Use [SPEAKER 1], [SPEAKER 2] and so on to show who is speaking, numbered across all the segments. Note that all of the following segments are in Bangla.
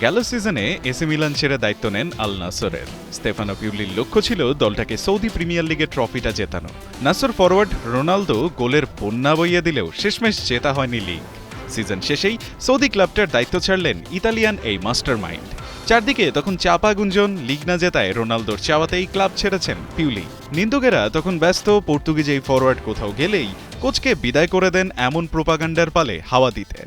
[SPEAKER 1] গেল সিজনে এসি মিলান ছেড়ে দায়িত্ব নেন আল নাসরের। স্তেফানো পিউলির লক্ষ্য ছিল দলটাকে সৌদি প্রিমিয়ার লিগের ট্রফিটা জেতানো। নাসর ফরওয়ার্ড রোনালদো গোলের বন্যা বইয়ে দিলেও শেষমেশ জেতা হয়নি লিগ। সিজন শেষেই সৌদি ক্লাবটার দায়িত্ব ছাড়লেন ইতালিয়ান এই মাস্টার মাইন্ড। চারদিকে তখন চাপা গুঞ্জন, লিগ না জেতায় রোনালদোর চাওয়াতেই ক্লাব ছেড়েছেন পিউলি। নিন্দুকেরা তখন ব্যস্ত পর্তুগিজ এই ফরওয়ার্ড কোথাও গেলেই কোচকে বিদায় করে দেন এমন প্রোপাগান্ডার পালে হাওয়া দিতে।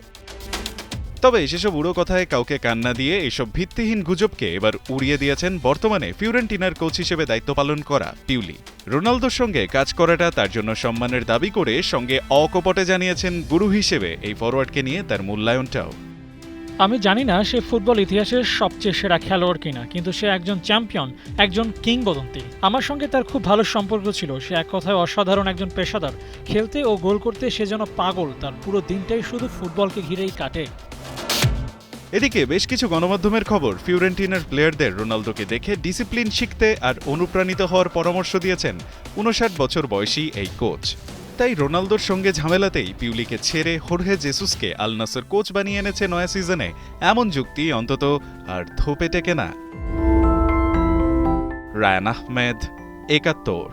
[SPEAKER 1] তবে সেসব উড়ো কথায় কাউকে কান্না দিয়ে এসব ভিত্তিহীন গুজবকে এবার উড়িয়ে দিয়েছেন বর্তমানে ফিওরেন্টিনার কোচ হিসেবে দায়িত্ব পালন করা পিউলি। রোনালদোর সঙ্গে কাজ করাটা তার জন্য সম্মানের দাবি করে সঙ্গে অকপটে জানিয়েছেন গুরু হিসেবে এই ফরওয়ার্ডকে নিয়ে তার মূল্যায়নটাও।
[SPEAKER 2] আমি জানি না সে ফুটবল ইতিহাসের সবচেয়ে সেরা খেলোয়াড় কিনা, কিন্তু সে একজন চ্যাম্পিয়ন, একজন কিংবদন্তি। আমার সঙ্গে তার খুব ভালো সম্পর্ক ছিল। সে এক কথায় অসাধারণ একজন পেশাদার। খেলতে ও গোল করতে সে যেন পাগল। তার পুরো দিনটাই শুধু ফুটবলকে ঘিরেই কাটে।
[SPEAKER 1] এদিকে বেশ কিছু গণমাধ্যমের খবর, ফিওরেন্টিনার প্লেয়ারদের রোনালদোকে দেখে ডিসিপ্লিন শিখতে আর অনুপ্রাণিত হওয়ার পরামর্শ দিয়েছেন 59 বছর বয়সী এই কোচ। তাই রোনালদোর সঙ্গে ঝামেলাতেই পিউলিকে ছেড়ে হোর্হে জেসুসকে আল নাসর কোচ বানিয়ে এনেছে নয়া সিজনে, এমন যুক্তি অন্তত আর থোপে টেকে না। রায়ান আহমেদ, ৭১।